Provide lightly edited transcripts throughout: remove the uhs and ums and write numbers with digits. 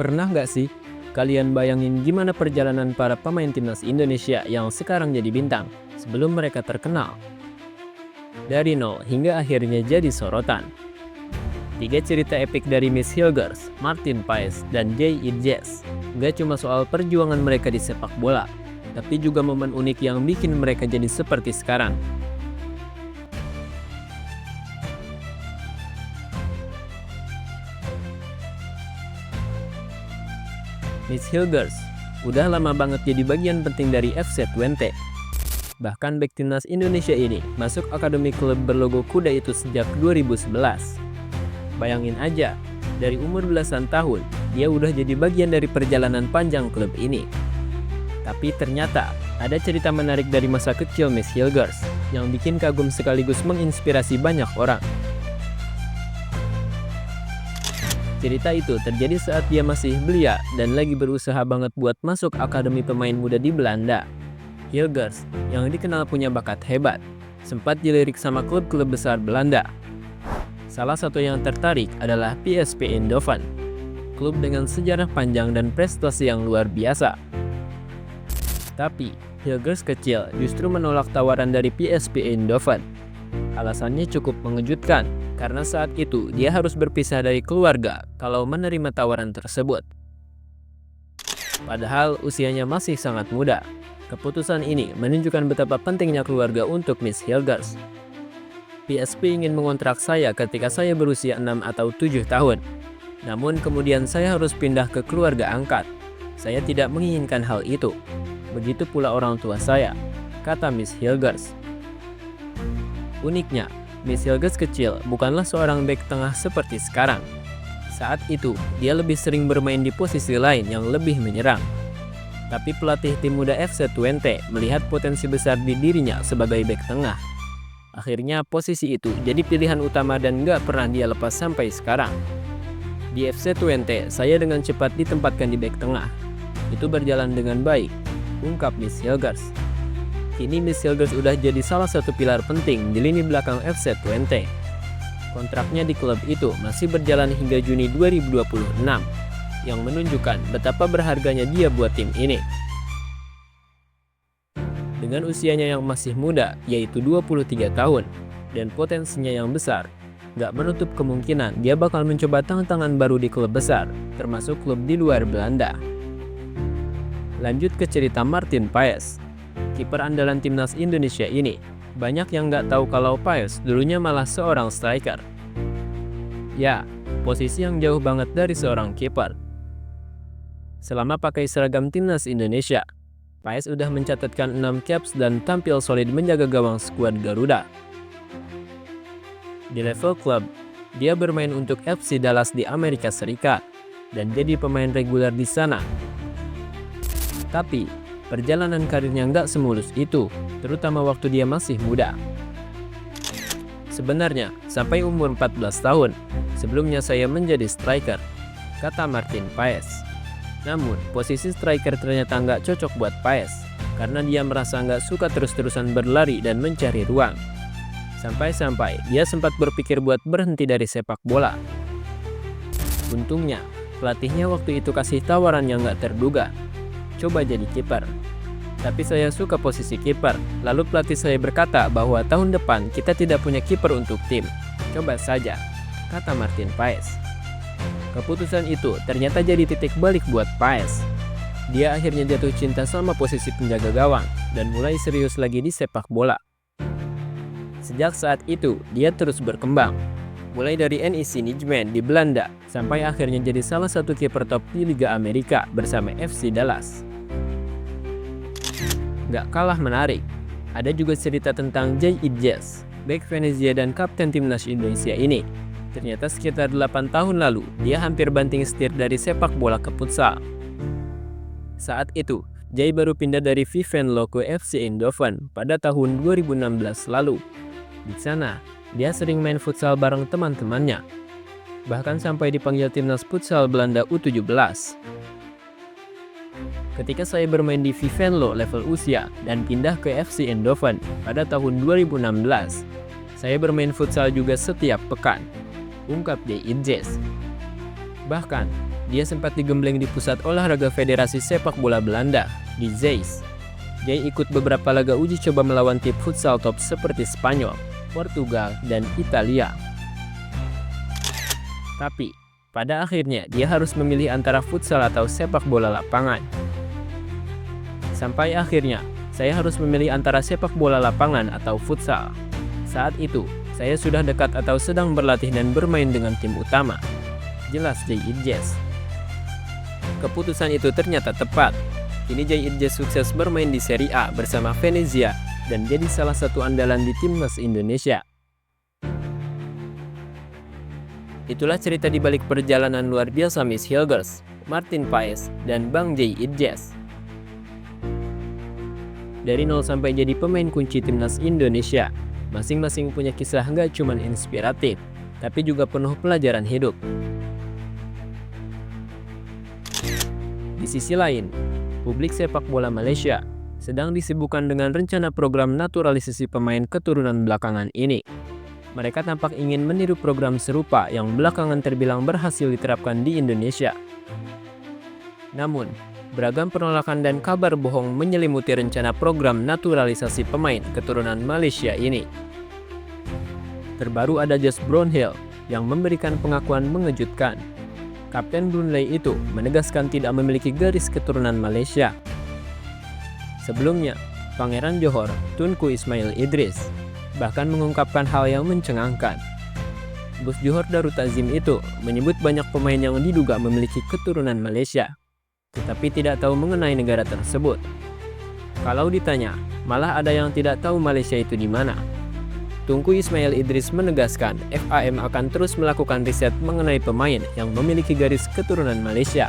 Pernah nggak sih kalian bayangin gimana perjalanan para pemain timnas Indonesia yang sekarang jadi bintang sebelum mereka terkenal? Dari nol hingga akhirnya jadi sorotan. 3 cerita epik dari Miss Hilgers, Martin Paes, dan Jay Idjes. Gak cuma soal perjuangan mereka di sepak bola, tapi juga momen unik yang bikin mereka jadi seperti sekarang. Miss Hilgers udah lama banget jadi bagian penting dari FC Twente. Bahkan bek timnas Indonesia ini masuk akademi klub berlogo kuda itu sejak 2011. Bayangin aja, dari umur belasan tahun, dia udah jadi bagian dari perjalanan panjang klub ini. Tapi ternyata, ada cerita menarik dari masa kecil Miss Hilgers yang bikin kagum sekaligus menginspirasi banyak orang. Cerita itu terjadi saat dia masih belia dan lagi berusaha banget buat masuk akademi pemain muda di Belanda. Hilgers, yang dikenal punya bakat hebat, sempat dilirik sama klub-klub besar Belanda. Salah satu yang tertarik adalah PSV Eindhoven, klub dengan sejarah panjang dan prestasi yang luar biasa. Tapi, Hilgers kecil justru menolak tawaran dari PSV Eindhoven. Alasannya cukup mengejutkan, karena saat itu dia harus berpisah dari keluarga kalau menerima tawaran tersebut. Padahal usianya masih sangat muda. Keputusan ini menunjukkan betapa pentingnya keluarga untuk Miss Hilgers. PSV ingin mengontrak saya ketika saya berusia 6 atau 7 tahun. Namun kemudian saya harus pindah ke keluarga angkat. Saya tidak menginginkan hal itu. Begitu pula orang tua saya, kata Miss Hilgers. Uniknya, Miss Hilgers kecil bukanlah seorang bek tengah seperti sekarang. Saat itu, dia lebih sering bermain di posisi lain yang lebih menyerang. Tapi pelatih tim muda FC Twente melihat potensi besar di dirinya sebagai bek tengah. Akhirnya posisi itu jadi pilihan utama dan gak pernah dia lepas sampai sekarang. Di FC Twente, saya dengan cepat ditempatkan di bek tengah. Itu berjalan dengan baik, ungkap Miss Hilgers. Kini Miss Hilgers udah jadi salah satu pilar penting di lini belakang FC Twente. Kontraknya di klub itu masih berjalan hingga Juni 2026, yang menunjukkan betapa berharganya dia buat tim ini. Dengan usianya yang masih muda, yaitu 23 tahun, dan potensinya yang besar, gak menutup kemungkinan dia bakal mencoba tantangan baru di klub besar, termasuk klub di luar Belanda. Lanjut ke cerita Martin Paes, kiper andalan timnas Indonesia ini. Banyak yang gak tahu kalau Paes dulunya malah seorang striker. Ya, posisi yang jauh banget dari seorang kiper. Selama pakai seragam timnas Indonesia, Paes udah mencatatkan 6 caps dan tampil solid menjaga gawang skuad Garuda. Di level klub, dia bermain untuk FC Dallas di Amerika Serikat dan jadi pemain reguler di sana. Tapi, perjalanan karirnya nggak semulus itu, terutama waktu dia masih muda. Sebenarnya, sampai umur 14 tahun, sebelumnya saya menjadi striker, kata Martin Paes. Namun, posisi striker ternyata nggak cocok buat Paes, karena dia merasa nggak suka terus-terusan berlari dan mencari ruang. Sampai-sampai dia sempat berpikir buat berhenti dari sepak bola. Untungnya, pelatihnya waktu itu kasih tawaran yang nggak terduga. Coba jadi kiper. Tapi saya suka posisi kiper. Lalu pelatih saya berkata bahwa tahun depan kita tidak punya kiper untuk tim. Coba saja, kata Martin Paes. Keputusan itu ternyata jadi titik balik buat Paes. Dia akhirnya jatuh cinta sama posisi penjaga gawang dan mulai serius lagi di sepak bola. Sejak saat itu, dia terus berkembang. Mulai dari NEC Nijmegen di Belanda sampai akhirnya jadi salah satu kiper top di Liga Amerika bersama FC Dallas. Gak kalah menarik, ada juga cerita tentang Jay Idjes, bek Venezia dan kapten timnas Indonesia ini. Ternyata sekitar 8 tahun lalu, dia hampir banting setir dari sepak bola ke futsal. Saat itu, Jay baru pindah dari Venlo ke FC Eindhoven pada tahun 2016 lalu. Di sana, dia sering main futsal bareng teman-temannya. Bahkan sampai dipanggil timnas futsal Belanda U17. Ketika saya bermain di Venlo level usia dan pindah ke FC Eindhoven pada tahun 2016, saya bermain futsal juga setiap pekan, ungkap Jay Idjes. Bahkan, Dia sempat digembleng di Pusat Olahraga Federasi Sepak Bola Belanda, di Zeist. Jay ikut beberapa laga uji coba melawan tim futsal top seperti Spanyol, Portugal, dan Italia. Tapi, pada akhirnya dia harus memilih antara futsal atau sepak bola lapangan. Sampai akhirnya, saya harus memilih antara sepak bola lapangan atau futsal. Saat itu, saya sudah dekat atau sedang berlatih dan bermain dengan tim utama. Jelas Jay Idjes. Keputusan itu ternyata tepat. Kini Jay Idjes sukses bermain di Serie A bersama Venezia dan jadi salah satu andalan di timnas Indonesia. Itulah cerita di balik perjalanan luar biasa Miss Hilgers, Martin Paes, dan Bang Jay Idjes. Dari nol sampai jadi pemain kunci timnas Indonesia, masing-masing punya kisah nggak cuma inspiratif, tapi juga penuh pelajaran hidup. Di sisi lain, publik sepak bola Malaysia sedang disibukkan dengan rencana program naturalisasi pemain keturunan belakangan ini. Mereka tampak ingin meniru program serupa yang belakangan terbilang berhasil diterapkan di Indonesia. Namun, beragam penolakan dan kabar bohong menyelimuti rencana program naturalisasi pemain keturunan Malaysia ini. Terbaru ada Josh Brownhill yang memberikan pengakuan mengejutkan. Kapten Brunei itu menegaskan tidak memiliki garis keturunan Malaysia. Sebelumnya, Pangeran Johor Tunku Ismail Idris bahkan mengungkapkan hal yang mencengangkan. Bos Johor Darut Azim itu menyebut banyak pemain yang diduga memiliki keturunan Malaysia, tetapi tidak tahu mengenai negara tersebut. Kalau ditanya, malah ada yang tidak tahu Malaysia itu di mana. Tunku Ismail Idris menegaskan FAM akan terus melakukan riset mengenai pemain yang memiliki garis keturunan Malaysia,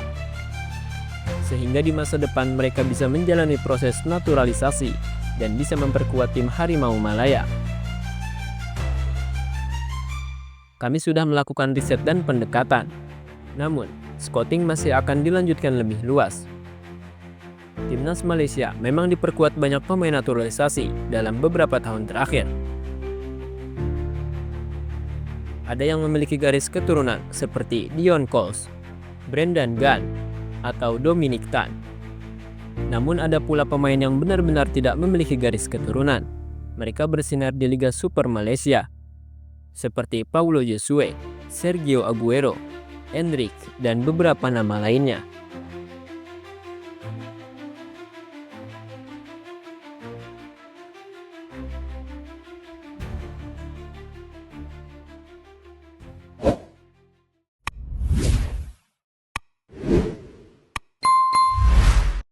sehingga di masa depan mereka bisa menjalani proses naturalisasi dan bisa memperkuat tim Harimau Malaya. Kami sudah melakukan riset dan pendekatan, namun scouting masih akan dilanjutkan lebih luas. Timnas Malaysia memang diperkuat banyak pemain naturalisasi dalam beberapa tahun terakhir. Ada yang memiliki garis keturunan seperti Dion Coles, Brendan Gunn, atau Dominic Tan. Namun ada pula pemain yang benar-benar tidak memiliki garis keturunan. Mereka bersinar di Liga Super Malaysia, seperti Paulo Josue, Sergio Aguero, Endrick, dan beberapa nama lainnya.